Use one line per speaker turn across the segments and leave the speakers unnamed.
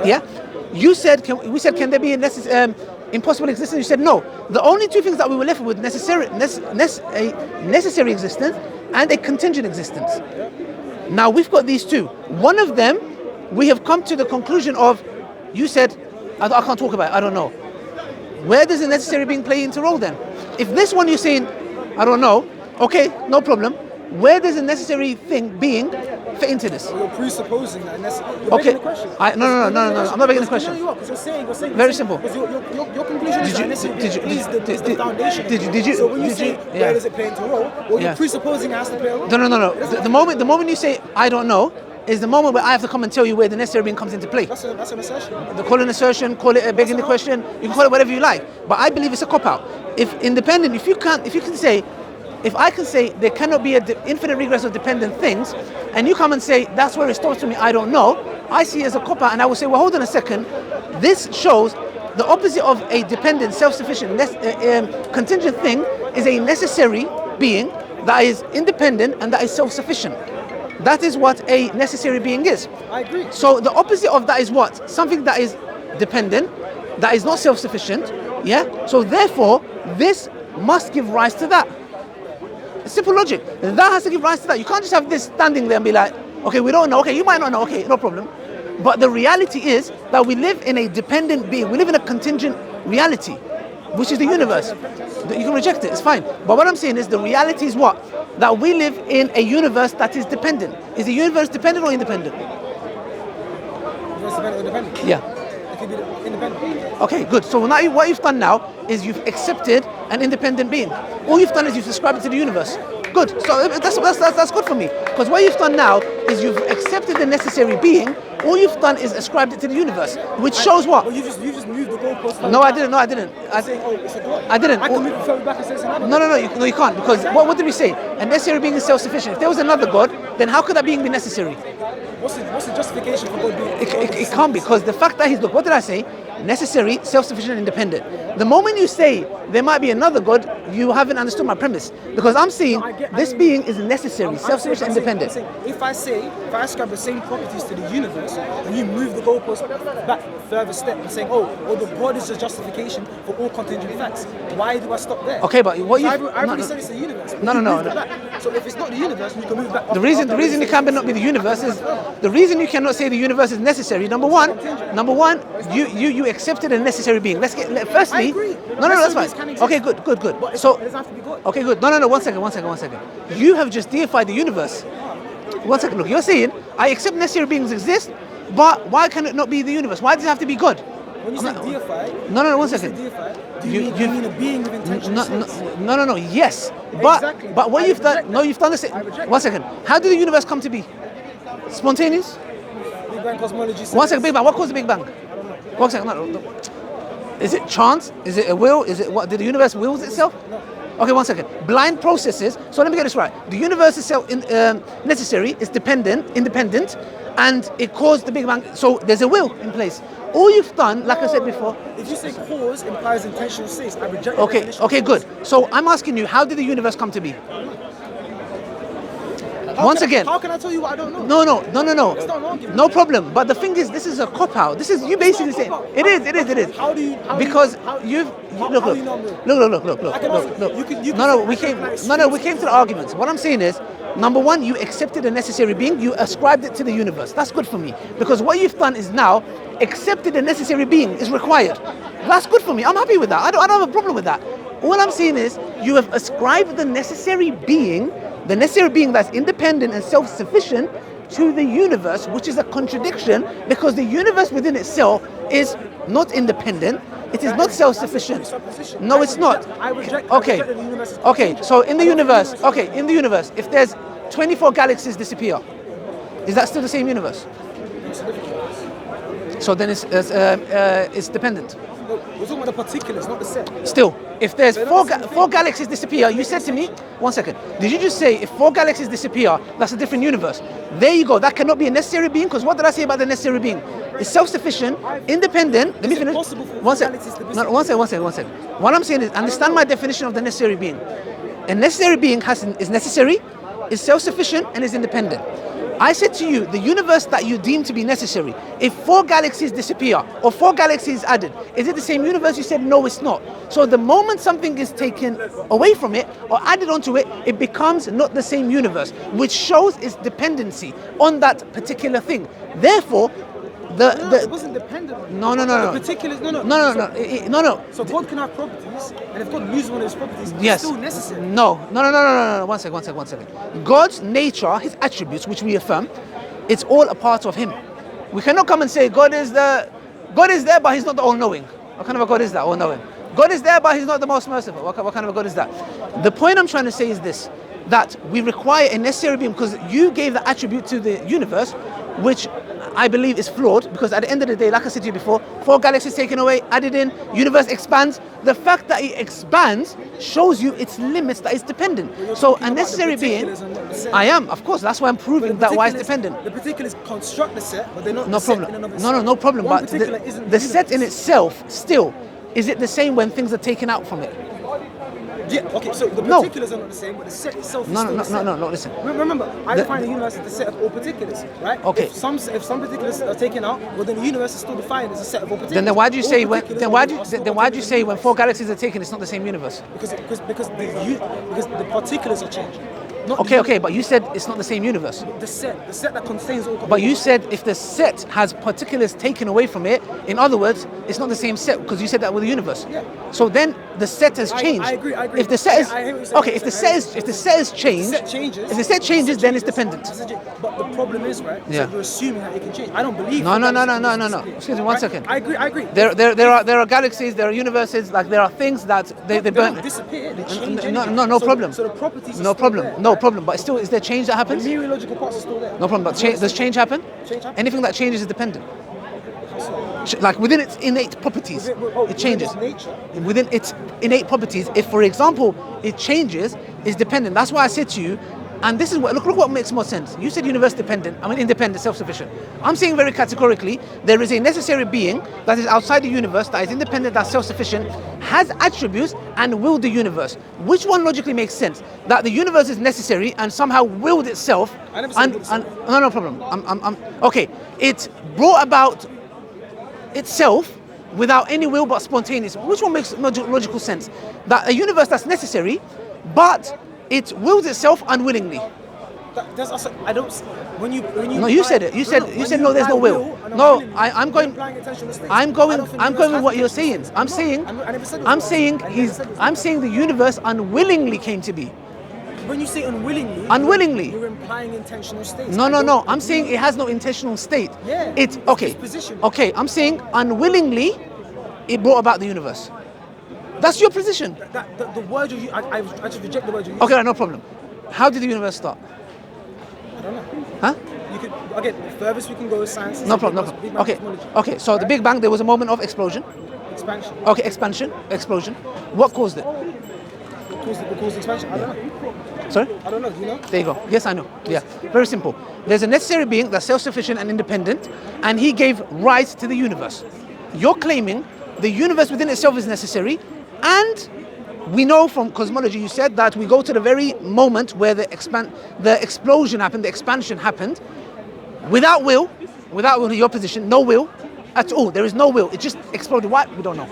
Yeah? We said, can there be a impossible existence? You said no. The only two things that we were left with, a necessary existence and a contingent existence. Now we've got these two. One of them, we have come to the conclusion of, you said, I can't talk about it, I don't know. Where does the necessary being play into role then? If this one you're saying, I don't know, okay, no problem. Where does the necessary thing being fit into this?
You're presupposing that necessary.
Okay. No. I'm not making the question.
No, you are, because you're saying
very simple.
Because your conclusion is that necessary is the foundation. So when you say, where does it play into role? Well, you're presupposing it has to play a role.
No. The moment you say, I don't know, is the moment where I have to come and tell you where the necessary being comes into play.
That's an assertion.
Call it an assertion, call it a begging the question, you can call it whatever you like. But I believe it's a cop-out. If I can say there cannot be an infinite regress of dependent things, and you come and say that's where it stops for me, I don't know, I see it as a cop-out, and I will say, well, hold on a second, this shows the opposite of a dependent, self-sufficient, contingent thing is a necessary being that is independent and that is self-sufficient. That is what a necessary being is.
I agree.
So the opposite of that is what? Something that is dependent, that is not self-sufficient, yeah? So therefore, this must give rise to that. Simple logic. That has to give rise to that. You can't just have this standing there and be like, okay, we don't know. Okay, you might not know. Okay, no problem. But the reality is that we live in a dependent being. We live in a contingent reality, which is the universe. You can reject it. It's fine. But what I'm saying is the reality is what? That we live in a universe that is dependent. Is the universe dependent or independent?
Universe dependent or independent?
Yeah.
It could be independent.
Okay, good. So now what you've done now is you've accepted an independent being. All you've done is you've subscribed it to the universe. Good. So that's good for me. Because what you've done now is you've accepted the necessary being. All you've done is ascribed it to the universe, which shows what?
Well, you just moved the goalpost.
No, I didn't.
It's a God.
I didn't.
I can move it further back and say it's another.
No, you can't. Because what did we say? A necessary being is self-sufficient. If there was another God, then how could that being be necessary?
What's the justification for God being?
It can't be, because the fact that he's, look, what did I say? Necessary, self-sufficient, and independent. The moment you say there might be another God, you haven't understood my premise. Because I'm saying this being is necessary, self-sufficient, independent.
If I ascribe the same properties to the universe, and you move the goalpost back further step and saying, the God is the justification for all contingent facts. Why do I stop there?
Okay, but what you...
I already said it's the universe.
No.
So if it's not the universe, you can move back.
The reason it can not be the universe is the reason you cannot say the universe is necessary. Number one, you accepted a necessary being. Firstly.
I agree.
No, that's fine. Okay, good.
But
So
it doesn't have to be God.
Okay, good. No. 1 second. You have just deified the universe. 1 second. Look, you're saying I accept necessary beings exist, but why can it not be the universe? Why does it have to be God?
When you say deify,
No, 1 second.
do you mean a being with intention?
No. Yes,
Exactly.
but what you've done. No, you've done the same. 1 second. How did the universe come to be? Spontaneous?
Big Bang cosmology.
1 second. Big Bang. What caused the Big Bang? 1 second. No. Is it chance? Is it a will? Is it what? Did the universe wills itself?
No.
Okay, 1 second. Blind processes. So let me get this right. The universe is necessary. It's independent, and it caused the Big Bang. So there's a will in place. All you've done, like I said before.
If you say cause implies intentional states, I reject that.
Okay, good. So I'm asking you, how did the universe come to be? Once again.
How can I tell you what I don't know?
No.
It's not an argument.
No problem. But the thing is, this is a cop-out. This is you basically saying it is.
How do you?
Because
you
look.
We
came to the arguments. What I'm saying is, number one, you accepted a necessary being, you ascribed it to the universe. That's good for me. Because what you've done is now accepted a necessary being is required. That's good for me. I'm happy with that. I don't have a problem with that. All I'm saying is, you have ascribed the necessary being that's independent and self-sufficient to the universe, which is a contradiction, because the universe within itself is not independent. It is not self-sufficient. No, it's not. Okay. So in the universe, if there's 24 galaxies disappear, is that still the same universe? So then it's dependent.
We're talking about the particulars, not the set.
Still, if there's four galaxies disappear, you said to me, 1 second, did you just say if 4 galaxies disappear, that's a different universe? There you go. That cannot be a necessary being, because what did I say about the necessary being? It's self-sufficient, independent. Let me finish. One second. What I'm saying is, understand my definition of the necessary being. A necessary being is necessary, is self-sufficient, and is independent. I said to you, the universe that you deem to be necessary, if 4 galaxies disappear or 4 galaxies added, is it the same universe? You said no, it's not. So the moment something is taken away from it or added onto it, it becomes not the same universe, which shows its dependency on that particular thing. Therefore,
it wasn't dependent on
no.
the particulars.
No.
So God can have properties, and if God loses one of his properties,
Yes.
it's still necessary.
No. One second. God's nature, his attributes, which we affirm, it's all a part of him. We cannot come and say God is there, but he's not the all-knowing. What kind of a God is that, all-knowing? God is there, but he's not the most merciful. What kind of a God is that? The point I'm trying to say is this, that we require a necessary being, because you gave the attribute to the universe, which I believe is flawed, because at the end of the day, like I said to you before, 4 galaxies taken away, added in, universe expands. The fact that it expands shows you its limits, that it's dependent. So a necessary being, I am, of course, that's why I'm proving that why it's dependent.
The particulars construct the set, but they're not
No
the set
problem.
in and of itself.
No problem.
One
But
particular isn't
the
the
set in
universe.
itself, still, is it the same when things are taken out from it?
Yeah, okay, so the
No.
particulars are not the same, but the set itself is
No,
still the set.
no, listen.
Remember, I define the universe as the set of all particulars, right?
Okay.
If some particulars are taken out, well then the universe is still defined as a set of all particulars.
Then why do you
All
say when?
particulars
Then why
are
do
still
you say when 4 galaxies are taken, it's not the same universe?
Because the particulars are changing. Not
Okay, but you said it's not the same universe.
the set that contains all.
But you said if the set has particulars taken away from it, in other words, it's not the same set, because you said that with the universe.
Yeah.
So then the set has changed.
I agree.
If the set is
I hear what you're saying.
okay, if the set is changed,
changes.
if the set changes, then it's dependent.
But the problem is, right?
Yeah.
So you're assuming that it can change. I don't believe.
No.
that.
Excuse me, one second.
I agree.
There are galaxies, there are universes, like there are things that they
They
burn.
don't disappear. They change.
No
anyway.
problem.
So the properties. Are
No
still
problem.
there,
No
right?
problem. But still, is there change that
The
happens?
meteorological parts are still there.
No problem. But does change happen?
Change happens.
Anything that changes is dependent. Like within its innate properties, it changes.
Within its nature.
Within its innate properties, if for example it changes, is dependent. That's why I said to you, and this is what look what makes more sense. You said universe dependent, I mean independent, self-sufficient. I'm saying very categorically, there is a necessary being that is outside the universe, that is independent, that's self-sufficient, has attributes and willed the universe. Which one logically makes sense? That the universe is necessary and somehow willed itself.
I never said willed itself.
No problem. Okay. It brought about itself without any will but spontaneous. Which one makes logical sense? That a universe that's necessary, but it wills itself unwillingly.
That's also, I don't. When you.
No, you said it. You said no. There's no will. No, I'm going. I'm going with what you're saying. I'm saying the universe unwillingly came to be.
When you say unwillingly, you're implying intentional states.
No. I'm saying it has no intentional state.
Yeah.
It's okay.
Disposition.
Okay. I'm saying unwillingly, it brought about the universe. That's your position.
The word you use, I just reject the word you use.
Okay, no problem. How did the universe start?
I don't know.
Huh?
You could, again, the furthest we can go is science.
No problem.
Big Bang
Okay.
cosmology.
Okay. So the Big Bang, there was a moment of explosion.
Expansion.
Okay, explosion. What caused it?
What caused the expansion? I don't know.
Sorry?
I don't know. Do you know?
There you go. Yes, I know. Yeah. Very simple. There's a necessary being that's self-sufficient and independent, and he gave rise to the universe. You're claiming the universe within itself is necessary, and we know from cosmology, you said that we go to the very moment where the explosion happened, the expansion happened, without will, your position, no will at all. There is no will. It just exploded. Why? We don't know.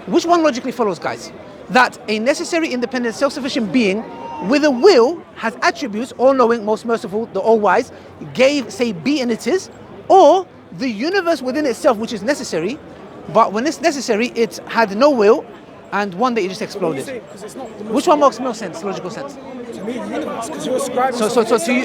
Which one logically follows, guys? That a necessary, independent, self-sufficient being with a will has attributes, all-knowing, most merciful, the all-wise, gave, say, be and it is, or the universe within itself, which is necessary, but when it's necessary, it had no will, and one day it just exploded. Which one makes more sense, logical sense?
To me, the universe, because you're ascribing.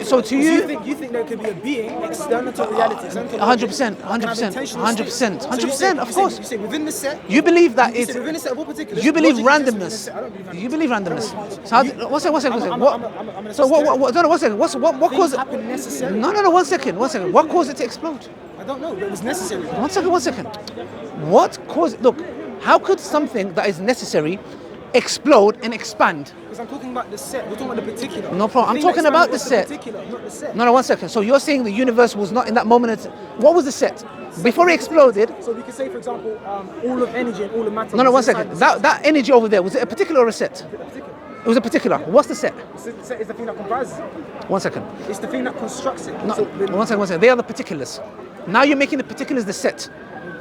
So to you,
you think there could be a being external to reality.
100%, of course.
You say within the set.
You believe that
You
it's.
say within the set of all particulars.
You believe
logically
randomness.
exists within the set. I don't believe
You believe randomness. So how, one second.
I'm
So what? No, 1 second. What
Things
caused it?
happen necessarily.
No. 1 second. What caused it to explode?
I don't know, but it was necessary.
1 second. What caused? Look, how could something that is necessary explode and expand?
Because I'm talking about the set. We're talking about the particular.
No problem. I'm
The thing
talking
that
about the
expands
set.
was particular, not the set.
No, 1 second. So you're saying the universe was not in that moment. What was the set before it exploded?
So we could say, for example, all of energy and all of matter.
No,
was
1
inside
second.
the set.
That energy over there, was it a particular or a set?
Particular.
It was a particular. What's the set?
The set is the thing that comprises it.
1 second.
It's the thing that constructs it.
No,
So,
1 second, 1 second. They are the particulars. Now you're making the particulars the set.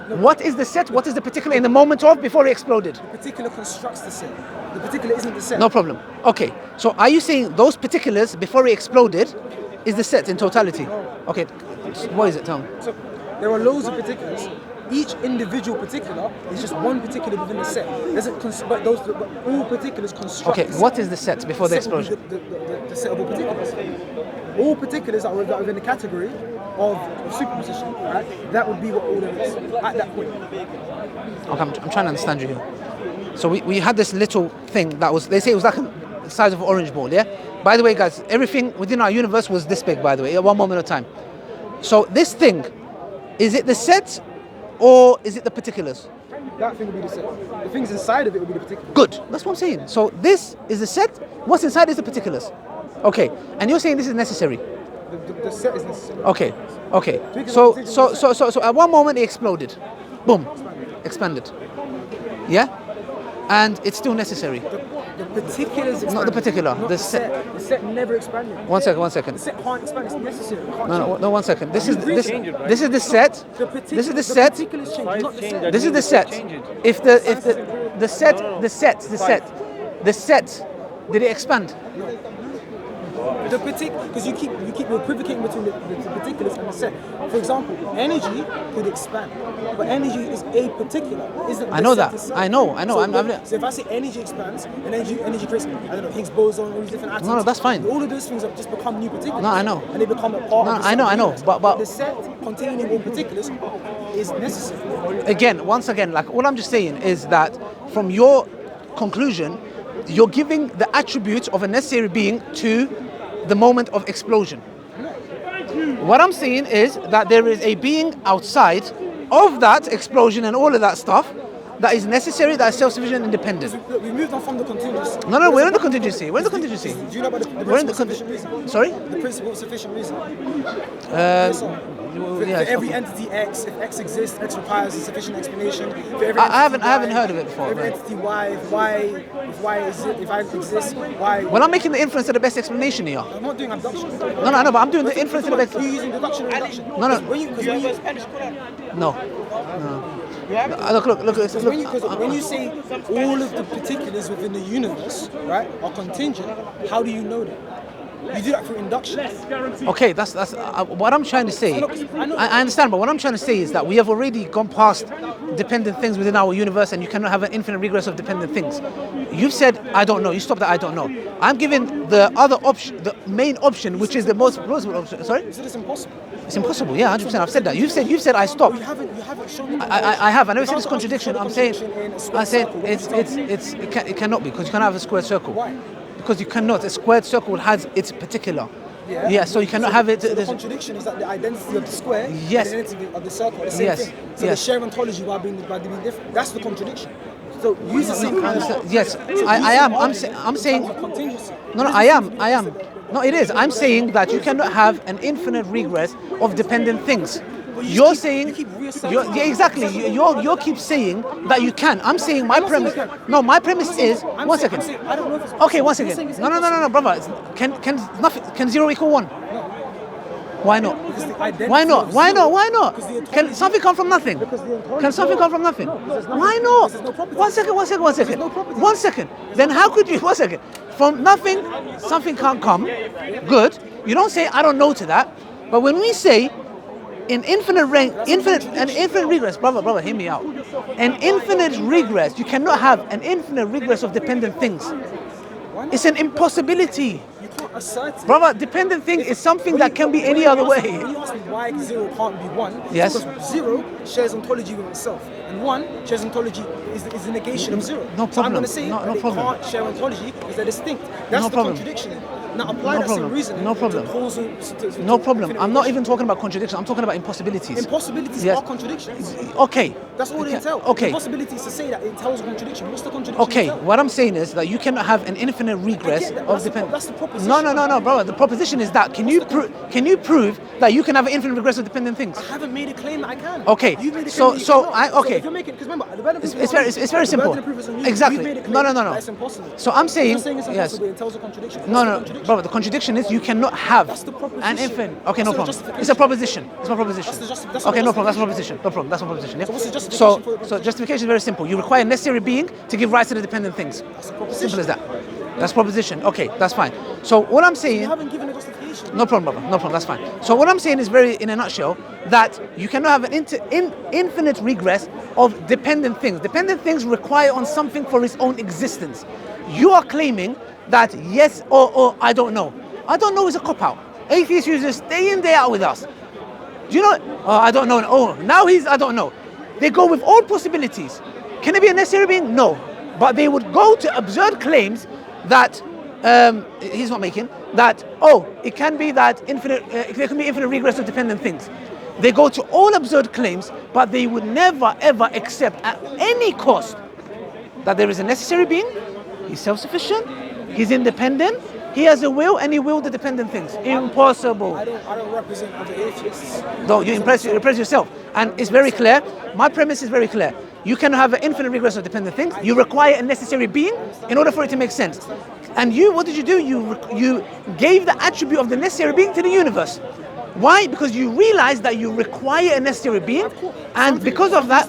What is the set? What is the particular in the moment of before it exploded?
the particular constructs the set. The particular isn't the set.
No problem. Okay. So are you saying those particulars before it exploded is the set in totality? Okay. What is it? Tell me.
So there are loads of particulars. Each individual particular is just one particular within the set. But all particulars construct.
Okay.
the set.
What is the set before the
Set will be
explosion?
The set of all particulars. All particulars that are within the category of superposition, right? That would be what order is at that point.
Okay, I'm trying to understand you here. So we had this little thing that was, they say it was like the size of an orange ball, yeah? By the way, guys, everything within our universe was this big, by the way, at one moment of time. So this thing, is it the set or is it the particulars?
That thing will be the set. The things inside of it will be the particulars.
Good, that's what I'm saying. So this is the set, what's inside is the particulars. Okay, and you're saying this is necessary?
The set is necessary.
Okay. So at one moment it exploded. Boom. Expanded. Yeah? And it's still necessary.
The particulars expand.
Not the particular.
Not
The
the set. The set never expanded.
One second.
The set can't expand. It's necessary. It can't
No, 1 second. This is the set.
The
This is the
particulars change, not the set.
This is the set. If the set, did it expand?
The because you're equivocating between the particulars and the set. For example, energy could expand, but energy is a particular, isn't
I know
the set
that.
itself.
I know.
So if I say energy expands, and energy creates, I don't know, Higgs boson, all these different atoms.
No, that's fine.
All of those things have just become new particulars.
No, I know.
And they become a part of the set.
I know. But
the set containing all particulars is necessary.
once again, like all I'm just saying is that from your conclusion, you're giving the attribute of a necessary being to the moment of explosion. What I'm saying is that there is a being outside of that explosion and all of that stuff that is necessary, that is self-sufficient and independent.
Look, we moved on from the contingency.
No, we're in the contingency. Do
you know about the
We're in
principle
the
of sufficient reason?
Sorry?
The principle of sufficient reason. For
Yeah,
every entity X, if X exists, X requires a sufficient explanation. For every
I
entity
haven't
Y,
heard of it before,
For every
right.
entity Y, if I exist, Y.
Well, I'm making the inference of the best explanation here.
I'm not doing abduction.
No, but I'm doing the inference of the best.
Are you using deduction or induction?
No.
Because
Look.
when you say all of the particulars within the universe, right, are contingent, how do you know that? You do that through induction.
Okay, that's what I'm trying to say. I understand, but what I'm trying to say is that we have already gone past dependent things within our universe, and you cannot have an infinite regress of dependent things. You've said I don't know. You stopped at I don't know. I'm giving the other option, the main option, which is the most plausible option. Sorry?
Is it impossible?
It's impossible. Yeah, 100%. I've said that. You've said I stopped.
You haven't shown me.
I have. I never said it's
You
contradiction.
can't
I'm saying
contradiction in a square circle.
it cannot be, because you cannot have a squared circle.
Why?
Because you cannot. A squared circle has its particular.
Yeah.
Yeah. So you cannot have it.
So the contradiction is that the identity of the square
Yes.
and the identity of the circle are the same
Yes.
thing. So
Yes.
they share ontology while being different. That's the contradiction. So use the same kind of.
Yes, I am. I'm saying.
Contingency.
No, I am. No, it is. I'm saying that you cannot have an infinite regress of dependent things. You're saying, yeah, exactly. You keep saying that you can. I'm saying my premise. No, my premise is 1 second.
I don't know if it's
Okay, 1 second. No, brother. Can 0 equal 1? Why not? Why not? Can something come from nothing? Can something come from nothing? Why not? 1 second. 1 second. Then how could you? 1 second. From nothing, something can't come. Good. You don't say I don't know to that. But when we say an infinite regress, brother, hear me out. An infinite regress. You cannot have an infinite regress of dependent things. It's an impossibility.
You can't assert it.
Brother, dependent thing is something that can be any other way.
When you ask me why 0 can't be 1,
Yes.
because 0 shares ontology with itself, and 1 shares ontology is the negation of 0.
No
So I'm
problem.
going to say
No
that they
problem.
can't share ontology because they're distinct. That's
No
the
problem.
contradiction. Now apply that same reasoning
No problem.
to causal...
No problem. I'm not even talking about contradiction. I'm talking about impossibilities.
Impossibilities
Yes.
are contradictions.
Okay.
That's all they entail.
Okay.
Impossibility is to say that it entails a contradiction. What's the contradiction?
Okay,
entail?
what I'm saying is that you cannot have an infinite regress of dependence.
That's the proposition.
No, brother. The proposition is that can you prove that you can have an infinite regress of dependent things?
I haven't made a claim that I can.
Okay,
You made a
so-
claim that you
so
cannot.
I- okay.
So if you're making, because remember, the burden of proof
It's
is on
very-
you.
it's very
The
simple.
burden of proof is on you.
Exactly.
You've made a claim
No.
that it's impossible.
So I'm saying,
You're saying it's
yes.
impossible, it entails a contradiction.
No,
What's the
no,
contradiction?
brother. The contradiction is you cannot have
That's the proposition.
an infinite. Okay,
That's
no
the
problem.
justification.
It's a proposition. It's my proposition.
that's
Okay,
the
no problem. That's my
justification.
proposition. No problem. That's my proposition. Yeah?
So what's the justification
So,
for the proposition?
justification is very simple. You require a necessary being to give rise to the dependent things.
That's the proposition.
Simple as that. That's proposition. Okay, that's fine. So what I'm saying.
You haven't given a justification.
No problem, brother. No problem. That's fine. So what I'm saying is very, in a nutshell, that you cannot have an infinite regress of dependent things. Dependent things require on something for its own existence. You are claiming that yes or I don't know. I don't know is a cop out. Atheist users stay in there out with us. Do you know? Oh, I don't know. Oh, now I don't know. They go with all possibilities. Can it be a necessary being? No. But they would go to absurd claims that he's not making, that, it can be that there can be infinite regress of dependent things. They go to all absurd claims, but they would never ever accept at any cost that there is a necessary being, he's self-sufficient, he's independent, he has a will, and he will the dependent things. Impossible.
I don't represent other atheists.
No, you impress yourself. And it's very clear. My premise is very clear. You can have an infinite regress of dependent things. You require a necessary being in order for it to make sense. And what did you do? You gave the attribute of the necessary being to the universe. Why? Because you realize that you require a necessary being, and because of that,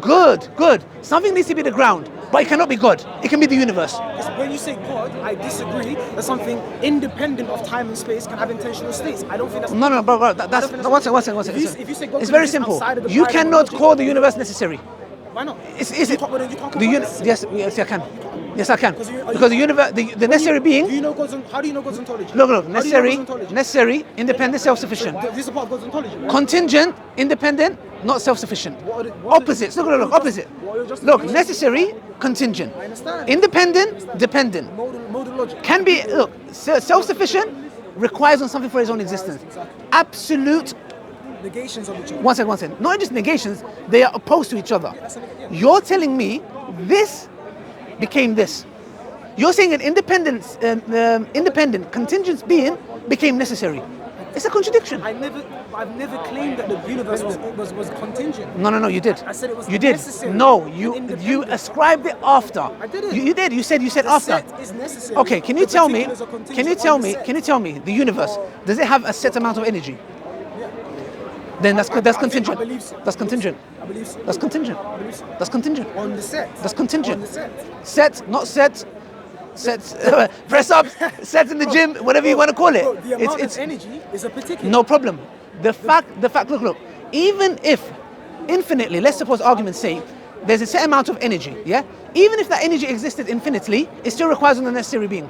good. Something needs to be the ground, but it cannot be God. It can be the universe.
When you say God, I disagree that something independent of time and space can have intentional states. I don't think that's...
No, bro. That's one second.
If you say God
It's
can
very
exist
simple.
outside of the
You
paradigm of
cannot
logic-
call the universe necessary.
Why not?
Is
You
it?
can't call it necessary.
Yes, I can. Yes, I can.
Because
Because the universe, the necessary being.
Do you know how do you know God's ontology?
Look.
How do you know
Necessary,
God's ontology?
necessary, independent, self-sufficient.
This is a part of God's ontology, right?
Contingent, independent, not self-sufficient.
What
Opposites.
are
Look. Opposite.
what are your
Look,
justifications?
necessary, contingent.
I understand.
Independent, dependent.
Modal logic.
Can be, self-sufficient requires on something for its own existence. Absolute.
Negations of each other.
One second. Not just negations, they are opposed to each other.
Yeah.
You're telling me this became this. You're saying an independent contingent being became necessary. It's a contradiction.
I've never claimed that the universe was contingent.
No, you did.
I said it was
You did.
necessary.
No,
and
you
independent.
ascribed it after.
I didn't.
You did. You said
The
after.
set is necessary.
Okay, can you
The
tell me?
particulars are contingent
Can you
on
tell
the
me?
set.
Can you tell me the universe? Does it have a set amount of energy?
Yeah.
Then that's
I
contingent.
believe so.
That's contingent.
I believe so.
That's contingent.
I believe so.
That's contingent.
On the set.
That's contingent.
On the set.
Set, not set. Sets, press ups, sets in the gym, whatever you want to call it.
Bro, the amount
It's
of energy is a particular.
no problem. The fact, look. Even if infinitely, let's suppose argument's sake, there's a set amount of energy, yeah? Even if that energy existed infinitely, it still requires an unnecessary being.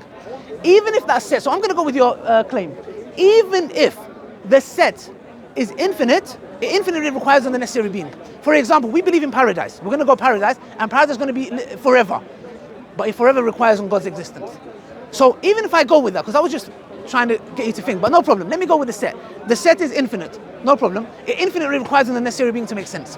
Even if that's set, so I'm going to go with your claim. Even if the set is infinite, it infinitely requires an unnecessary being. For example, we believe in paradise. We're going to go paradise, and paradise is going to be forever. But it forever requires on God's existence. So even if I go with that, because I was just trying to get you to think, but no problem. Let me go with the set. The set is infinite. No problem. It infinitely requires an unnecessary being to make sense.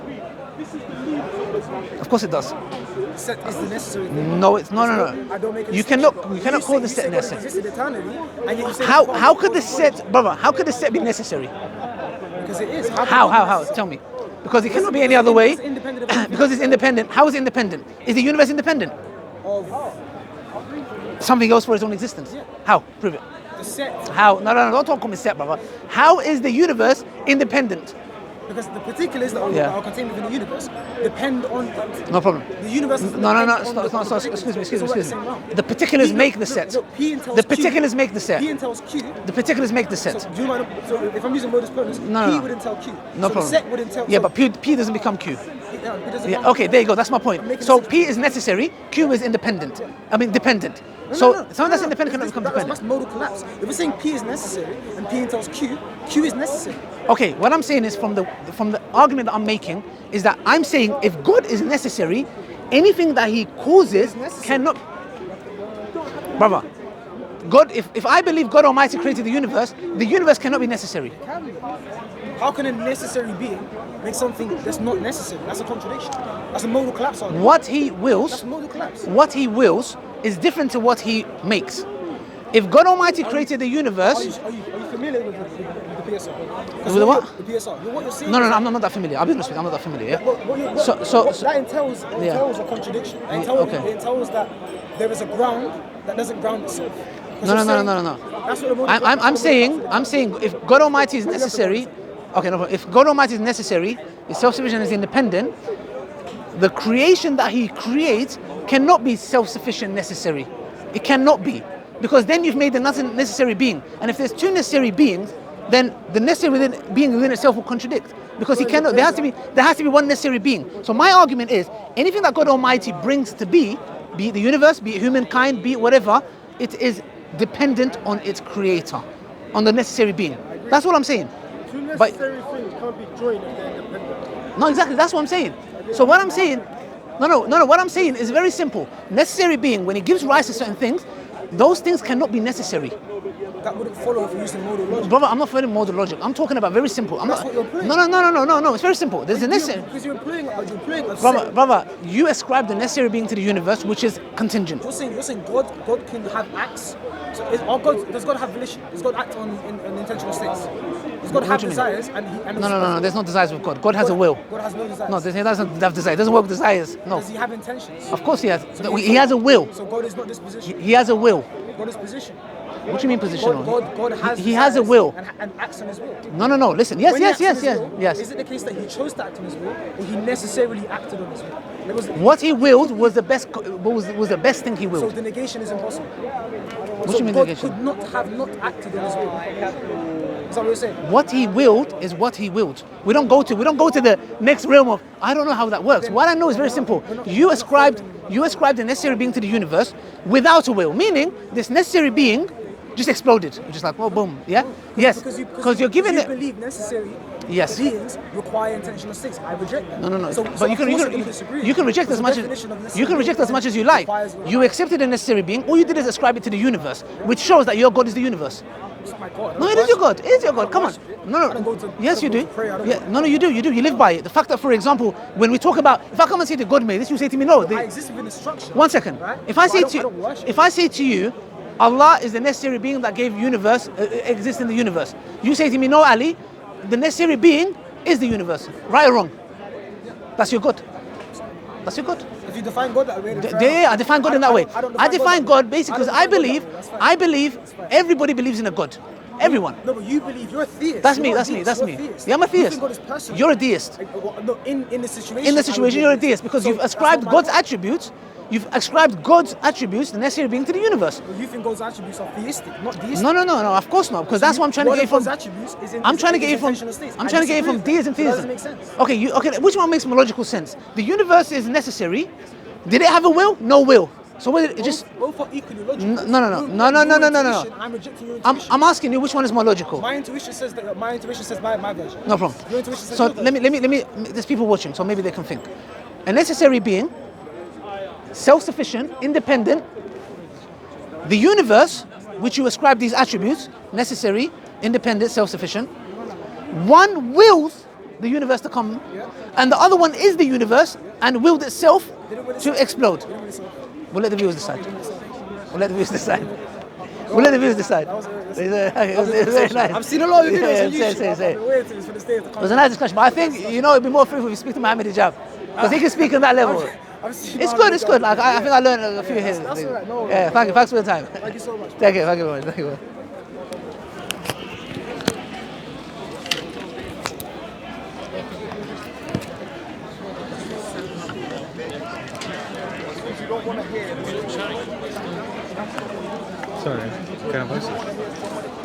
Of course it does.
The set is the necessary thing.
No, it's no.
I don't make a
You
distinction.
cannot call the set
God
necessary.
existed eternally, and yet you say
How could the set, brother? How could the set be necessary?
Because it is.
How? Tell me. Because it cannot be any other way.
It's independent of
Because it's independent. How is it independent? Is the universe independent?
Of
Something else for its own existence.
Yeah.
How? Prove it.
the set.
How? No, don't talk about set, brother. How is the universe independent?
Because the particulars that are contained within the universe depend on
No problem.
the universe.
No. Excuse me. The particulars make the set. The particulars make the set.
P entails Q.
The particulars make the set.
So, do you mind? So if I'm using modus ponens, P would entail Q.
No
so
problem.
The set would entail.
Yeah, but P doesn't become Q.
It doesn't
Yeah,
become
okay, there you go. That's my point. So P is necessary. Q is independent. I mean, dependent. So something that's independent cannot become dependent.
That's modal collapse. If we're saying P is necessary and P entails Q, Q is necessary.
Okay, what I'm saying is from the argument that I'm making is that I'm saying if God is necessary, anything that He causes cannot. Brother, if I believe God Almighty created the universe cannot be necessary.
How can a necessary being make something that's not necessary? That's a contradiction. That's a modal collapse argument.
What he wills,
That's modal collapse.
what he wills is different to what he makes. If God Almighty created the universe,
Are you familiar with the PSR?
with the what?
The PSR. What you're saying
No,
is
I'm not that familiar. I'll be honest with you, I'm not that familiar. Yeah?
What that entails
Yeah.
a contradiction. It
Okay.
entails that there is a ground that doesn't ground itself.
No.
That's what
I'm saying if God Almighty is necessary, okay, no, if God Almighty is necessary, is self-sufficient, is independent, the creation that He creates cannot be self-sufficient necessary. It cannot be, because then you've made the necessary being, and if there's two necessary beings, then the necessary being within itself will contradict, because He cannot. There has to be one necessary being. So my argument is, anything that God Almighty brings to be it the universe, be it humankind, be it whatever, it is dependent on its creator, on the necessary being. That's what I'm saying.
Two necessary things can't be joined if they're independent.
No, exactly. That's what I'm saying. So what I'm saying, no. What I'm saying is very simple. Necessary being, when it gives rise to certain things, those things cannot be necessary.
That wouldn't follow if you used the modal logic.
Brother, I'm not following modal logic. I'm talking about very simple.
That's what you're employing.
No. It's very simple. There's a necessary.
Because you're employing a
Brother, you ascribe the necessary being to the universe, which is contingent.
You're saying God can have acts. So does God have volition? Does God act on intentional states? Does God have
do you mean?
desires?
No. There's no desires with God. God has a will.
God has no desires.
No, He doesn't have desires. He doesn't work with desires. No.
Does He have intentions?
Of course He has. He has a will.
So God is not disposition.
He has a will.
God is position.
What do you mean positional?
God has
He has a
desires
will.
and acts on His will.
No. Listen. Yes.
When he acts on his will,
Yes.
Is it the case that He chose to act on His will, or He necessarily acted on His will?
What He willed was the best. Was the best thing He
So
willed.
the negation is impossible.
What do you mean
God
negation?
could not have not acted on His will. Is that what you're saying?
What He willed is what He willed. We don't go to the next realm of I don't know how that works. What I know is very simple. You ascribed the necessary being to the universe without a will, meaning this necessary being just exploded. You're just like, oh, boom, yeah, yes, because you're giving
you
it.
believe necessary
Yes.
beings require intentional states. I reject that.
No.
So,
But you can reject as much as you like. You accepted a necessary being. All you did is ascribe it to the universe, which shows that your God is the universe.
It's my God.
No, it is your God. It is your God. Come on. No. Yes, you do. No, you do. You live by it. The fact that, for example, when we talk about, if I come and say that God made this, you say to me, no.
I exist within the structure.
One second.
Right?
If I
don't
say to you, Allah is the necessary being that gave universe exist in the universe. You say to me, no, Ali, the necessary being is the universe. Right or wrong? That's your God. That's your God.
If you define God that way, then
I define God in that way. I define God basically because I believe everybody believes in a God. Everyone.
No, but you believe you're a theist.
That's
You're
me.
not a
That's me.
theist.
That's
You're
me.
a theist.
Yeah, I'm a
You
theist.
think God is personal.
You're a deist.
No, in the situation.
In the situation, you're a deist because
So
you've
that's
ascribed
not my
God's
God.
attributes. You've ascribed God's attributes, the necessary being, to the universe.
But you think God's attributes are theistic, not deistic.
No. Of course not. Because that's what I'm trying to get you from. I'm trying to get you from. I'm trying to get you from deism to
It doesn't
theism.
make sense.
Okay. Which one makes more logical sense? The universe is necessary. Did it have a will? No will. So what did it just?
Both are equally logical.
No.
I'm rejecting your intuition.
I'm asking you which one is more logical.
My intuition says my version.
No problem.
Your intuition says
So
your
let me. There's people watching, so maybe they can think. A necessary being, self-sufficient, independent. The universe, which you ascribe these attributes, necessary, independent, self-sufficient. One wills the universe to come, and the other one is the universe and willed itself to explode. We'll let the viewers decide. It was very nice.
I've seen a lot of videos on
Yeah,
YouTube.
say.
I've been waiting for the state to
It
come.
was a nice discussion, but I think it'd be more fruitful if you speak to Mohammed Hijab, because he can speak on that level. It's good. Like I think I learned a few here.
That's all right, no worries.
Yeah, thanks for your time.
Thank you so much.
Thank you very much.
Sorry, can I voice it?